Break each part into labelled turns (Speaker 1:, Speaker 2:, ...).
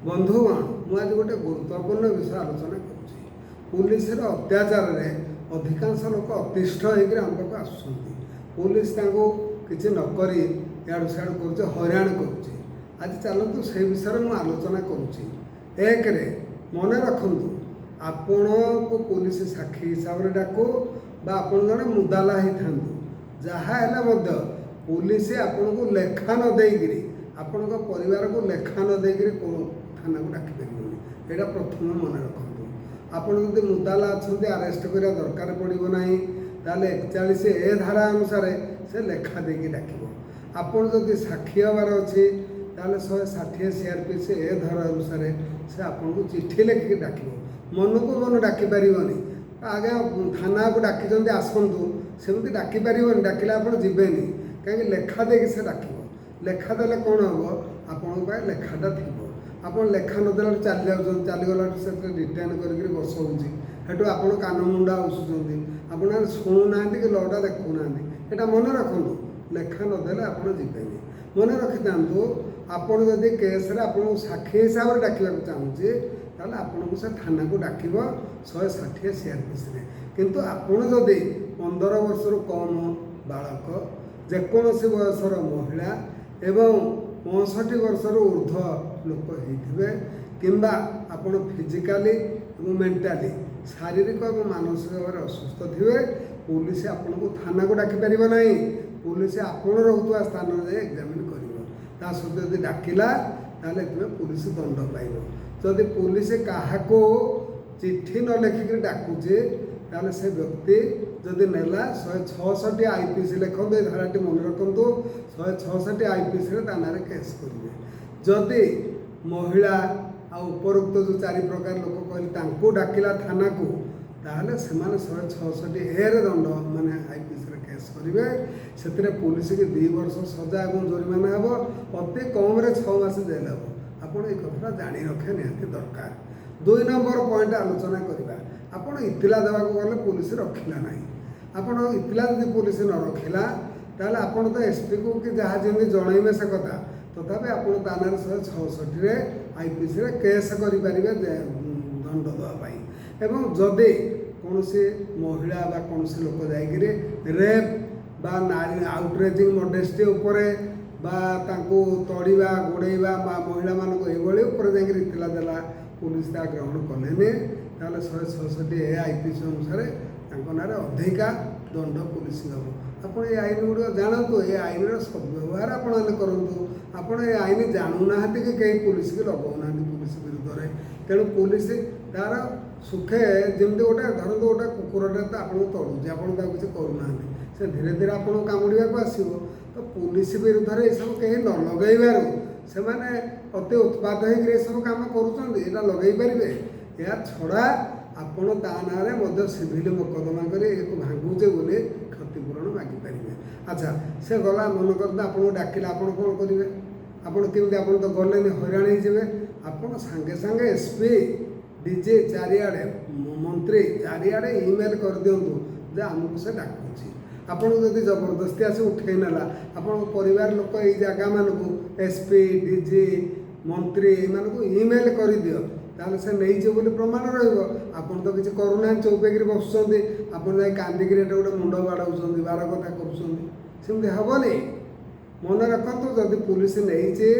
Speaker 1: बंधुगण मुझे गोटे गुरुत्वपूर्ण विषय आलोचना कर पुलिस अत्याचार अधिकांश लोक अतिष्ठ होकर आम पाक आस पुलिस किसी नक इाड़ू सियाड़ कर हईराण कर आज चलतु से विषय में आलोचना कर मन रखु आपण को पुलिस साक्षी हिसाब से डाकू आप जड़े मुदाला होता जहाँ पुलिस आपन को लेखा न देकर आपण परिवार को लेखा न देकर थाना को डाक पारे यहाँ प्रथम मन रखु आपड़ जब मुदाला अच्छा आरेस्ट करा दरकार पड़ना ताले 41A धारा अनुसार से लेखा देकी डाक आपड़ जब साक्षी हबार अच्छे 160 CRPC ए धारा अनुसार से आपन को चिट्ठी लिखिक डाक मन को मन डाक पारनी आज्ञा थाना को डाक आसतु सेमती डाक पारनी डाकिले आप जीवेनि कहीं लेखा देकी से डाक लेखा देले कौन हम आपण लेखाटा थी आप लेखा नदेला चलीगला से रिटर्न करके बसौची हेटू आप कान मुंडा उसुँच आप शुणुना कि लटा देखुना यहाँ मन रखु लेखा नदेले आप जीवेनि मन रखी था आपड़ जदि केस्रे आपको साक्षी हिसाब से डाक चाहूँगी ताल आपन को से थाना को डाक 160 CRPC किंतु आपड़ जदि 15 वर्ष कम बालक जेकोसी बयसर महिला एवं 65 वर्ष ऊर्ध्व लोक होते किंबा आपण फिजिकाली और मेंटाली शारीरिक और मानसिक भाव में असुस्थ थे पुलिस आपन को थाना को डाक पार ना पुलिस आपड़ रोकवा स्थान में एग्जामिन कर सहित यदि डाकिला ताले पुलिस दंड पाइब जदि पुलिस क्या चिट्ठी न लिखिक डाकुचे ताले से व्यक्ति जदि नेला 166 IPC लिखते ये धाराटी मन रखु 166 IPC ना केस करेंगे जदि महिला उपरोक्त जो 4 प्रकार लोक कहले डाकिला थाना को ताहले से 166A दंड माने IPC केस करेंगे से पुलिस की 2 वर्ष सजा और जरिमाना हम अति कम 6 मास जेल हम आपड़ ये कथा जाणी रखे निहाती दरकार 2 नंबर पॉइंट आलोचना करवा आपड़ इतला देवा गले पुलिस रखिला ना आपड़ इतला जब पुलिस न रखिला ताहले आपड़ तो SP को कि जहाँ जमी जनइबे से कथा तथापि आप 166 IPC केस करें दंड देवाई एवं जदि कौन महिला बा कौन लोक जाकि रेप बा नारी आउटरेजिंग मॉडेस्टी उपरे बा तांको तड़ीबा गोड़ेबा महिला मानक ये इतला देला पुलिस ता ग्रहण कले ताले 166A IPC अनुसार ना अधिका दंड पुलिस दब आप ये आईन गुड़ जानतु ये आईन सदव्यवहार करूँ आपड़ ये आईन जानूना कि कहीं पुलिस की लगौना पुलिस विरुद्ध में तेणु पुलिस तार सुखे जमी गोटे धरत गोटे कुकुरटे तो आपको तड़ुचे आप किसी करूना से धीरे धीरे आपको कामुड़ा को आसो तो पुलिस विरुद्ध में सब कहीं न लगेबार से अति उत्पाद हो सब कम करा लगे पारे या छड़ा आपण ता ना सिविल मोकदमा कर भांगुचे बोले क्षतिपूरण मागिपारे अच्छा से गला मन करता आपको डाकिला आप कौन करेंगे आपमती आप तो गले हईराण हो आप सांगे सांगे SP DG चारिआडे मंत्री चारिआडे ईमेल कर दिंतु जे आमको से डाकुची आपन जदि जबरदस्ती आसी उठे नाला आपन परिवार लोक ये जगह मानक SP DG मंत्री मानक ईमेल कर दियो ताले से नहीं बोली प्रमाण रही तो किसी करूना चौपेक बसुँच आप कांदिक गोटे मुंड बाड़ाऊँ बार कथा करमती हेनी मन रखु जदि पुलिस नहीं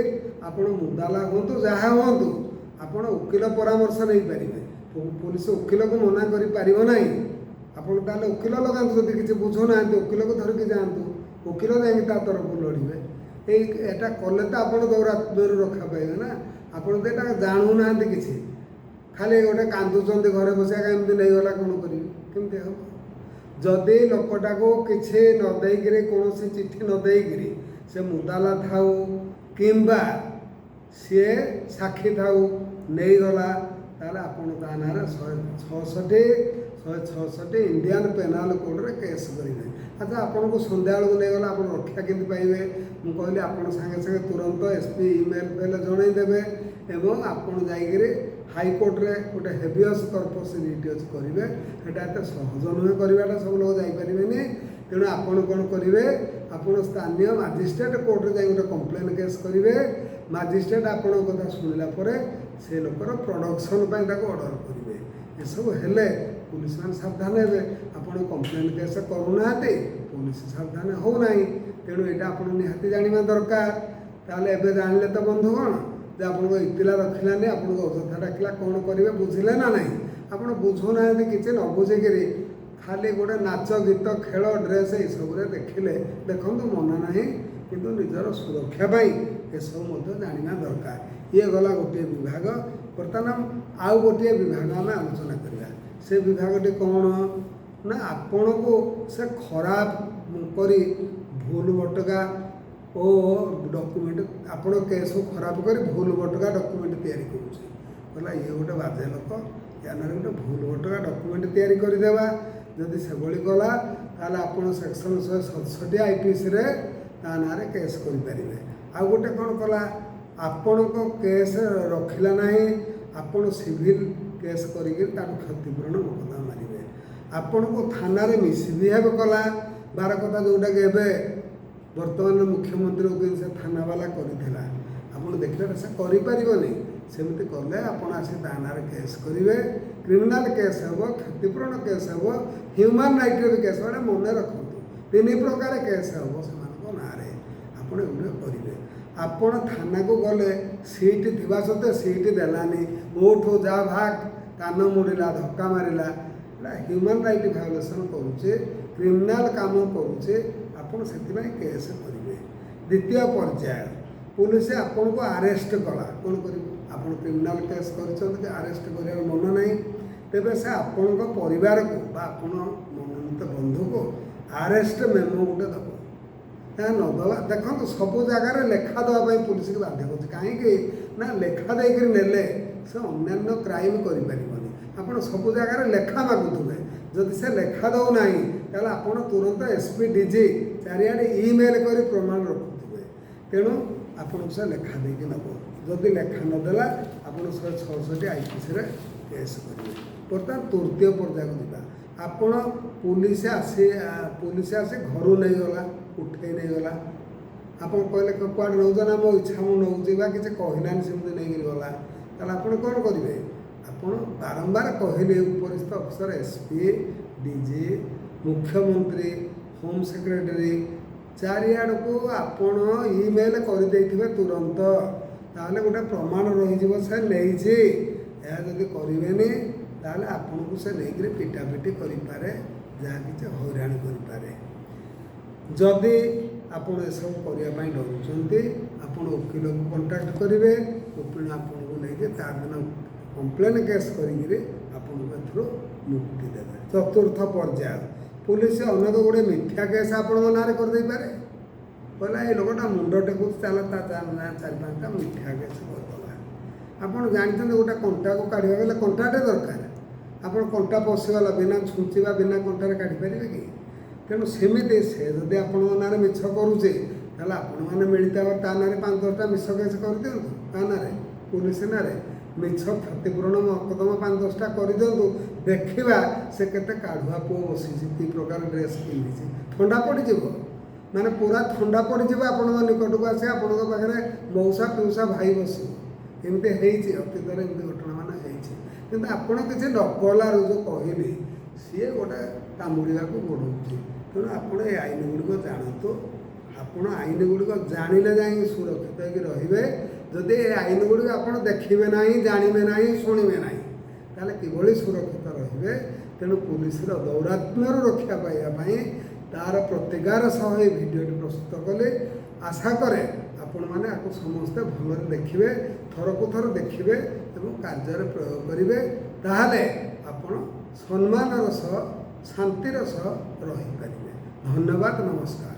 Speaker 1: आप मुदाला हूँ जहाँ हूँ आपण वकिल परामर्श नहीं पारे पुलिस वकिल को मना करना आप वकिल लगातु जब किसी बुझुना वकिल को धरिकी जातु वकिल जा तरफ लड़े यहाँ कले तो आप दौरात्म रखा पाइबे ना आप जानूना कि खाली गोटे कांदुंट घरे बसा एमती नहीं गला कौन करेंगे हम जदि लोकटा को किसी नदेक कौन चिट्ठी नदेक से मुदाला थाऊ किंबा सी साक्षी थाऊ नहीं गला ताले आपण ता ना 166 इंडियन पेनाल कोड रे केस करेंगे अच्छा आपन को संध्या बेलू नहीं गला आप रक्षा केमती पाइबे मुझे कहली आप सागे सागे तुरंत SP ईमेल पेल जनईदेवे एवं आपड़ जाकि हाईकोर्ट रे गोटे हेवियस कर्पस रिट करेंगे सेटा एत सहज नुहे करवाटा सब लोग जापरेनि तेणु आपड़ कौन करेंगे आप स्थानीय मजिस्ट्रेट कोर्ट में गोटे कंप्लेन केस करेंगे ମାଜିଷ୍ଟ୍ରେଟ୍ ଆପଣଙ୍କ କଥା ଶୁଣିଲା ପରେ ସେ ଲୋକର ପ୍ରଡକ୍ସନ୍ ପାଇଁ ତାକୁ ଅର୍ଡ଼ର କରିବେ। ଏସବୁ ହେଲେ ପୁଲିସ ମାନେ ସାବଧାନ ହେବେ। ଆପଣ କମ୍ପ୍ଲେନ୍ କେସ୍ କରୁନାହାନ୍ତି, ପୁଲିସ ସାବଧାନ ହେଉନାହିଁ। ତେଣୁ ଏଇଟା ଆପଣ ନିହାତି ଜାଣିବା ଦରକାର। ତାହେଲେ ଏବେ ଜାଣିଲେ ତ ବନ୍ଧୁଗଣ ଯେ ଆପଣଙ୍କ ଇତିଲା ରଖିଲାନି, ଆପଣଙ୍କୁ ଅଯଥା ଡାକିଲା, କ'ଣ କରିବେ ବୁଝିଲେ ନା ନାହିଁ? ଆପଣ ବୁଝୁନାହାନ୍ତି, କିଛି ନ ବୁଝିକିରି ଖାଲି ଗୋଟେ ନାଚ ଗୀତ ଖେଳ ଡ୍ରେସ୍ ଏସବୁରେ ଦେଖିଲେ ଦେଖନ୍ତୁ ମନା ନାହିଁ, କିନ୍ତୁ ନିଜର ସୁରକ୍ଷା ପାଇଁ ଏସବୁ ମଧ୍ୟ ଜାଣିବା ଦରକାର। ଇଏ ଗଲା ଗୋଟିଏ ବିଭାଗ। ବର୍ତ୍ତମାନ ଆଉ ଗୋଟିଏ ବିଭାଗ ଆମେ ଆଲୋଚନା କରିବା। ସେ ବିଭାଗଟି କ'ଣ ନା ଆପଣଙ୍କୁ ସେ ଖରାପ କରି ଭୁଲ ଭଟକା ଓ ଡକୁମେଣ୍ଟ ଆପଣ କେସ୍କୁ ଖରାପ କରି ଭୁଲ ଭଟକା ଡକୁମେଣ୍ଟ ତିଆରି କରୁଛି। କହିଲା ଇଏ ଗୋଟେ ବାଜେ ଲୋକ, ୟା ନାଁରେ ଗୋଟେ ଭୁଲ ଭଟକା ଡକୁମେଣ୍ଟ ତିଆରି କରିଦେବା। ଯଦି ସେଭଳି କଲା ତାହେଲେ ଆପଣ ସେକ୍ସନ୍ 167 IPCରେ ତା ନାଁରେ କେସ୍ କରିପାରିବେ। ଆଉ ଗୋଟେ କ'ଣ କଲା, ଆପଣଙ୍କ କେସ୍ ରଖିଲା ନାହିଁ, ଆପଣ ସିଭିଲ୍ କେସ୍ କରିକି ତାକୁ କ୍ଷତିପୂରଣ ମୋକଦ୍ଦମା ମାରିବେ। ଆପଣଙ୍କୁ ଥାନାରେ ମିସବିହେଭ୍ କଲା, ବାର କଥା ଯେଉଁଟାକି ଏବେ ବର୍ତ୍ତମାନ ମୁଖ୍ୟମନ୍ତ୍ରୀ ସେ ଥାନାବାଲା କରିଥିଲା, ଆପଣ ଦେଖିଲେ ସେ କରିପାରିବନି। ସେମିତି କଲେ ଆପଣ ଆସି ତା ନାଁରେ କେସ୍ କରିବେ, କ୍ରିମିନାଲ୍ କେସ୍ ହେବ, କ୍ଷତିପୂରଣ କେସ୍ ହେବ, ହ୍ୟୁମାନ୍ ରାଇଟ୍ର ବି କେସ୍ ହେବ। ମନେ ରଖନ୍ତୁ 3 ପ୍ରକାର କେସ୍ ହେବ ସେମାନଙ୍କ ନାଁରେ। ଆପଣ ଏଗୁଡ଼ା କରିବେ। ଆପଣ ଥାନାକୁ ଗଲେ ସିଟ୍ ଥିବା ସତ୍ତ୍ୱେ ସିଟ୍ ଦେଲାନି, ଓଠୁ ଯା ଭାଗ, କାନ ମୋଡ଼ିଲା, ଧକ୍କା ମାରିଲା, ଏଇଟା ହ୍ୟୁମାନ୍ ରାଇଟ୍ ଭାয়োଲେସନ୍ କରୁଛେ, କ୍ରିମିନାଲ୍ କାମ କରୁଛେ। ଆପଣ ସେଥିପାଇଁ କେସ୍ କରିବେ। ଦ୍ୱିତୀୟ ପର୍ଯ୍ୟାୟ, ପୁଲିସ ଆପଣଙ୍କୁ ଆରେଷ୍ଟ କଲା, କ'ଣ କରିବେ? ଆପଣ କ୍ରିମିନାଲ୍ କେସ୍ କରିଛନ୍ତି କି ଆରେଷ୍ଟ କରିବାର ମନ ନାହିଁ, ତେବେ ସେ ଆପଣଙ୍କ ପରିବାରକୁ ବା ଆପଣ ମନୋନୀତ ବନ୍ଧୁକୁ ଆରେଷ୍ଟ ମେମୋ ଗୋଟେ ଦେବ। ଏହା ନ ଦେବା, ଦେଖନ୍ତୁ ସବୁ ଜାଗାରେ ଲେଖା ଦେବା ପାଇଁ ପୁଲିସକୁ ବାଧ୍ୟ କରୁଛି। କାହିଁକି ନା ଲେଖା ଦେଇକରି ନେଲେ ସେ ଅନ୍ୟାନ୍ୟ କ୍ରାଇମ୍ କରିପାରିବନି। ଆପଣ ସବୁ ଜାଗାରେ ଲେଖା ମାଗୁଥିବେ, ଯଦି ସେ ଲେଖା ଦେଉନାହିଁ ତାହେଲେ ଆପଣ ତୁରନ୍ତ SP DG ଚାରିଆଡ଼େ ଇମେଲ୍ କରି ପ୍ରମାଣ ରଖୁଥିବେ। ତେଣୁ ଆପଣଙ୍କୁ ସେ ଲେଖା ଦେଇକି ନେବ। ଯଦି ଲେଖା ନଦେଲା ଆପଣ 167 IPCରେ କେସ୍ କରିବେ। ବର୍ତ୍ତମାନ ତୃତୀୟ ପର୍ଯ୍ୟାୟକୁ ଯିବା। ଆପଣ ପୁଲିସ ଆସି ଘରୁ ନେଇଗଲା, ଉଠେଇ ନେଇଗଲା। ଆପଣ କହିଲେ କୁଆଡ଼େ ନେଉଛ ନା ମୋ ଇଚ୍ଛା ମୁଁ ନେଉଛି, ବା କିଛି କହିଲାନି ସେମିତି ନେଇକରି ଗଲା, ତାହେଲେ ଆପଣ କ'ଣ କରିବେ? ଆପଣ ବାରମ୍ବାର କହିଲେ ଉପରିସ୍ଥ ଅଫିସର SP DG ମୁଖ୍ୟମନ୍ତ୍ରୀ ହୋମ୍ ସେକ୍ରେଟାରୀ ଚାରିଆଡ଼କୁ ଆପଣ ଇମେଲ୍ କରିଦେଇଥିବେ ତୁରନ୍ତ, ତାହେଲେ ଗୋଟେ ପ୍ରମାଣ ରହିଯିବ ସେ ନେଇଛି। ଏହା ଯଦି କରିବେନି ତାହେଲେ ଆପଣଙ୍କୁ ସେ ନେଇକରି ପିଟାପିଟି କରିପାରେ, ଯାହା କିଛି ହଇରାଣ କରିପାରେ। ଯଦି ଆପଣ ଏସବୁ କରିବା ପାଇଁ ଡରୁଛନ୍ତି, ଆପଣ ଓକିଲକୁ କଣ୍ଟାକ୍ଟ କରିବେ। ଓକିଲ ଆପଣଙ୍କୁ ନେଇକି ତା ଦିନ କମ୍ପ୍ଲେନ୍ କେସ୍ କରିକିରି ଆପଣଙ୍କୁ ଏଥିରୁ ମୁକ୍ତି ଦେବେ। ଚତୁର୍ଥ ପର୍ଯ୍ୟାୟ, ପୁଲିସ ଅନେକ ଗୁଡ଼ିଏ ମିଥ୍ୟା କେସ୍ ଆପଣଙ୍କ ନାଁରେ କରିଦେଇପାରେ। କହିଲା ଏଇ ଲୋକଟା ମୁଣ୍ଡ ଟେକୁଛି, ଚାଲ ତା 4-5ଟା ମିଥ୍ୟା କେସ୍ କରିଦେବା। ଆପଣ ଜାଣିଛନ୍ତି ଗୋଟେ କଣ୍ଟାକୁ କାଢ଼ିବାକୁ ଗଲେ କଣ୍ଟାଟେ ଦରକାର। ଆପଣ କଣ୍ଟା ପଶିଗଲା, ବିନା ଛୁଞ୍ଚିବା ବିନା କଣ୍ଟାରେ କାଢ଼ିପାରିବେ କି? ତେଣୁ ସେମିତି ସେ ଯଦି ଆପଣଙ୍କ ନାଁରେ ମିଛ କରୁଛି ତାହେଲେ ଆପଣମାନେ ମିଳିତ ତା ନାଁରେ 5-10ଟା ମିଛ କେସ୍ କରିଦିଅନ୍ତୁ। ତା ନାଁରେ ପୁଲିସ ନାଁରେ ମିଛ କ୍ଷତିପୂରଣ ମକଦ୍ଦମା 5-10ଟା କରିଦିଅନ୍ତୁ। ଦେଖିବା ସେ କେତେ କାଢ଼ୁଆ ପୁଅ ବସିଛି, କି ପ୍ରକାର ଡ୍ରେସ୍ ପିନ୍ଧିଛି। ଥଣ୍ଡା ପଡ଼ିଯିବ, ମାନେ ପୁରା ଥଣ୍ଡା ପଡ଼ିଯିବ। ଆପଣଙ୍କ ନିକଟକୁ ଆସି ଆପଣଙ୍କ ପାଖରେ ମଉସା ପିଉସା ଭାଇ ବସିବ। ଏମିତି ହେଇଛି, ଅତୀତରେ ଏମିତି ଘଟଣାମାନ ହେଇଛି। କିନ୍ତୁ ଆପଣ କିଛି ନ କଲାରୁ ଯେଉଁ କହିଲି, ସିଏ ଗୋଟେ କାମୁଡ଼ିବାକୁ ଗୋଡ଼ଉଛି। ତେଣୁ ଆପଣ ଏ ଆଇନ ଗୁଡ଼ିକ ଜାଣନ୍ତୁ। ଆପଣ ଆଇନ ଗୁଡ଼ିକ ଜାଣିଲେ ଯାଇକି ସୁରକ୍ଷିତ ହେଇକି ରହିବେ। ଯଦି ଏ ଆଇନ ଗୁଡ଼ିକ ଆପଣ ଦେଖିବେ ନାହିଁ, ଜାଣିବେ ନାହିଁ, ଶୁଣିବେ ନାହିଁ, ତାହେଲେ କିଭଳି ସୁରକ୍ଷିତ ରହିବେ? ତେଣୁ ପୁଲିସର ଦୌରାତ୍ମ୍ୟରୁ ରକ୍ଷା ପାଇବା ପାଇଁ ତାର ପ୍ରତିକାର ସହ ଏହି ଭିଡ଼ିଓଟି ପ୍ରସ୍ତୁତ କଲେ। ଆଶା କରେ ଆପଣମାନେ ଆକୁ ସମସ୍ତେ ଭଲରେ ଦେଖିବେ, ଥରକୁ ଥର ଦେଖିବେ ଏବଂ କାର୍ଯ୍ୟରେ ପ୍ରୟୋଗ କରିବେ। ତାହେଲେ ଆପଣ ସମ୍ମାନର ସହ ଶାନ୍ତିର ସହ ରହିପାରିବେ। ଧନ୍ୟବାଦ, ନମସ୍କାର।